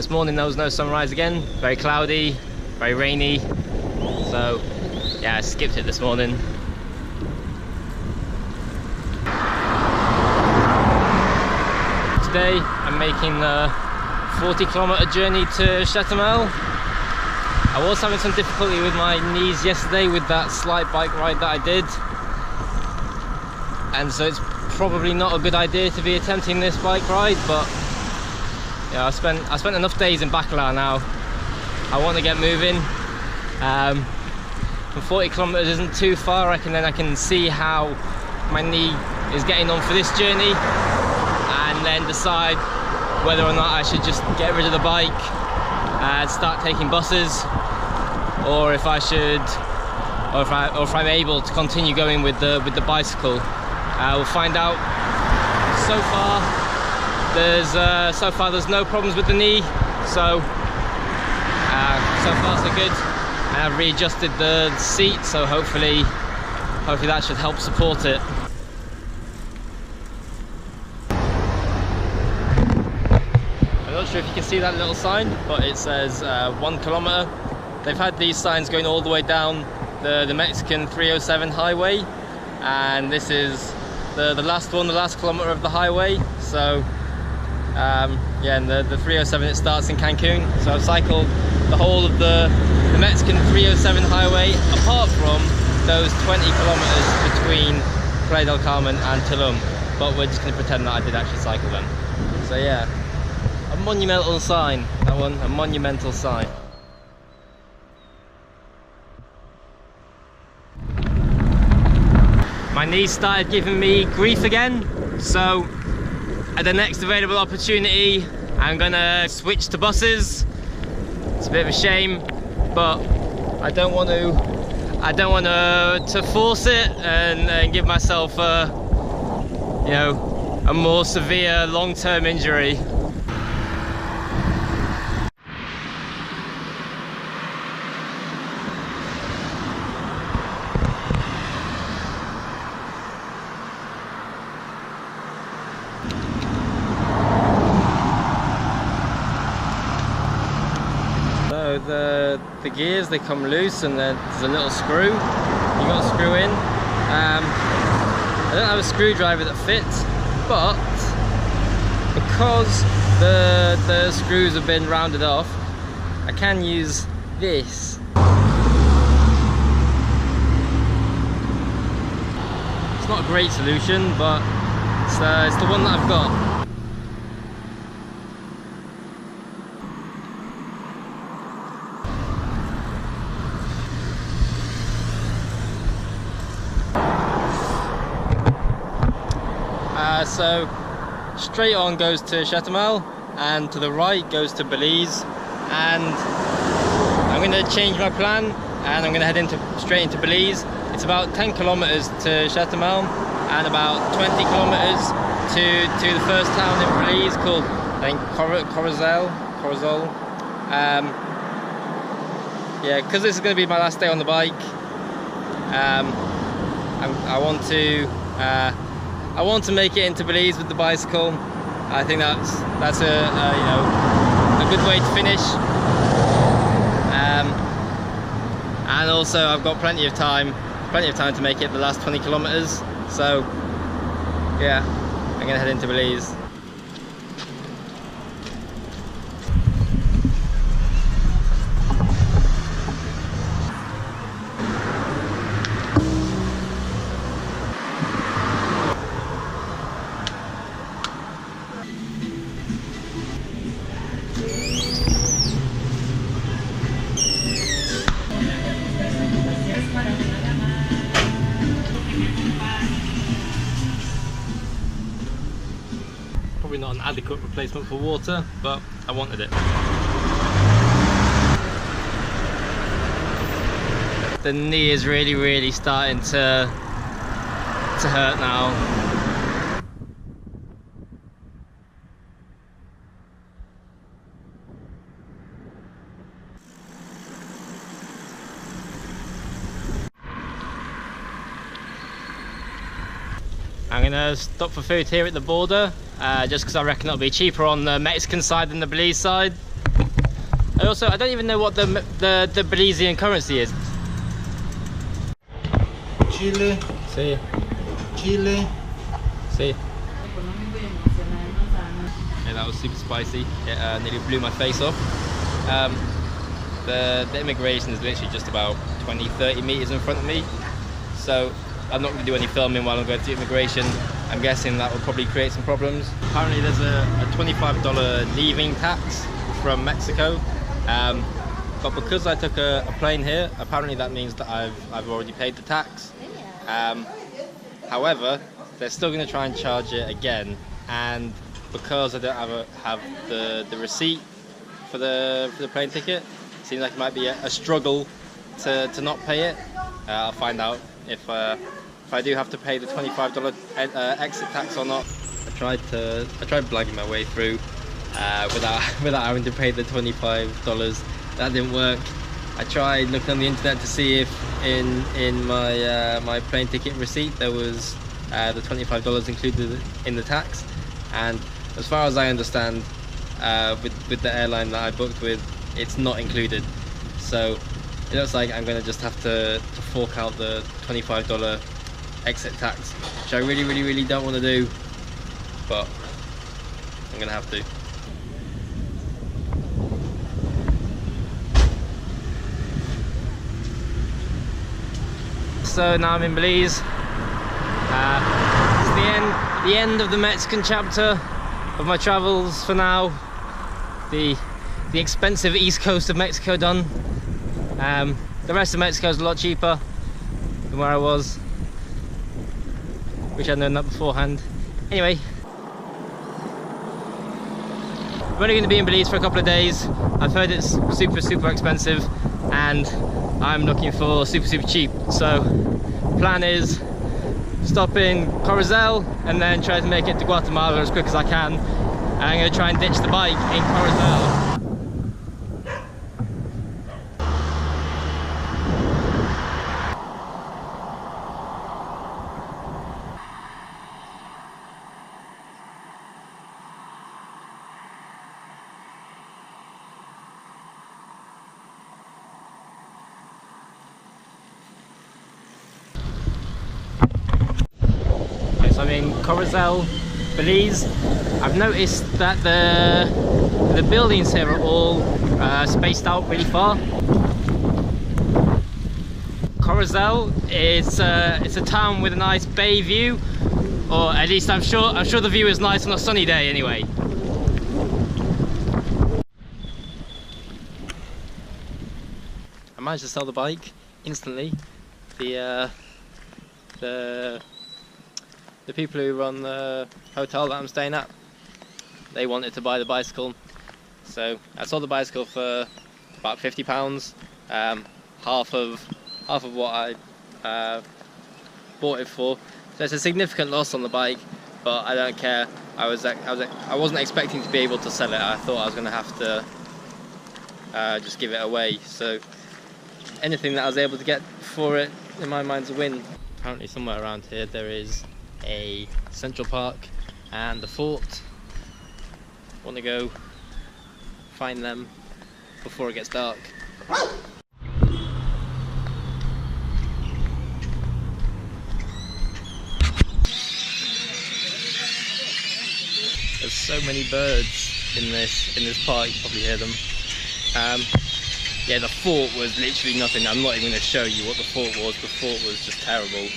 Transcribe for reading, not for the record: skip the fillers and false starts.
This morning there was no sunrise again, very cloudy, very rainy, so yeah, I skipped it this morning. Today I'm making the 40-kilometer journey to Chetumel. I was having some difficulty with my knees yesterday with that slight bike ride that I did, and so it's probably not a good idea to be attempting this bike ride, but yeah, I spent enough days in Bacalar now. I want to get moving. 40 kilometers isn't too far. I can see how my knee is getting on for this journey, and then decide whether or not I should just get rid of the bike and start taking buses, or if I should, or if I'm able to continue going with the bicycle. We'll find out. So far there's no problems with the knee, so far so good. And I've readjusted the seat, so hopefully that should help support it. I'm not sure if you can see that little sign, but it says 1 kilometer. They've had these signs going all the way down the Mexican 307 highway, and this is the last kilometer of the highway. So yeah, and the 307, it starts in Cancun. So I've cycled the whole of the Mexican 307 highway, apart from those 20 kilometers between Playa del Carmen and Tulum, but we're just going to pretend that I did actually cycle them. So yeah, a monumental sign, that one, a monumental sign. My knees started giving me grief again, so at the next available opportunity I'm gonna switch to buses. It's a bit of a shame, but I don't want to force it and give myself a more severe long-term injury. So the gears, they come loose, and there's a little screw. You got to screw in. I don't have a screwdriver that fits, but because the screws have been rounded off, I can use this. It's not a great solution, but it's the one that I've got. So straight on goes to Chetumel, and to the right goes to Belize, and I'm going to change my plan and I'm going to head straight into Belize. It's about 10 kilometers to Chetumel and about 20 kilometers to the first town in Belize called, I think, Corozal. Yeah, because this is going to be my last day on the bike, I want to make it into Belize with the bicycle. I think that's a good way to finish. And also I've got plenty of time to make it the last 20 kilometers. So yeah, I'm gonna head into Belize. Probably not an adequate replacement for water, but I wanted it. The knee is really starting to hurt now. I'm gonna stop for food here at the border, just because I reckon it'll be cheaper on the Mexican side than the Belize side. I don't even know what the Belizean currency is. Chile. See. Chile. See. Yeah, that was super spicy. It nearly blew my face off. The immigration is literally just about 20-30 meters in front of me, so I'm not going to do any filming while I'm going through immigration. I'm guessing that will probably create some problems. Apparently there's a $25 leaving tax from Mexico, but because I took a plane here, apparently that means that I've already paid the tax. However, they're still going to try and charge it again, and because I don't have the receipt for the plane ticket, it seems like it might be a struggle to not pay it. I'll find out if I do have to pay the $25 exit tax or not. I tried blagging my way through without having to pay the $25. That didn't work. I tried looking on the internet to see if in my my plane ticket receipt there was the $25 included in the tax, and as far as I understand, with the airline that I booked with, it's not included. So it looks like I'm going to just have to fork out the $25 exit tax, which I really don't want to do, but I'm going to have to. So now I'm in Belize. It's the end of the Mexican chapter of my travels for now. The expensive east coast of Mexico done. The rest of Mexico is a lot cheaper than where I was, which I'd known that beforehand. Anyway, I'm only going to be in Belize for a couple of days. I've heard it's super expensive, and I'm looking for super cheap. So plan is stop in Corozal and then try to make it to Guatemala as quick as I can. And I'm going to try and ditch the bike in Corozal. I'm in Corozal, Belize. I've noticed that the buildings here are all spaced out really far. Corozal is it's a town with a nice bay view, or at least I'm sure the view is nice on a sunny day anyway. I managed to sell the bike instantly. The people who run the hotel that I'm staying at, they wanted to buy the bicycle, so I sold the bicycle for about £50, half of what I bought it for. So it's a significant loss on the bike, but I don't care. I wasn't expecting to be able to sell it. I thought I was going to have to just give it away. So anything that I was able to get for it, in my mind, is a win. Apparently somewhere around here there is a Central Park and a fort. Want to go find them before it gets dark. There's so many birds in this park, you probably hear them. Yeah, the fort was literally nothing. I'm not even going to show you what the fort was. The fort was just terrible.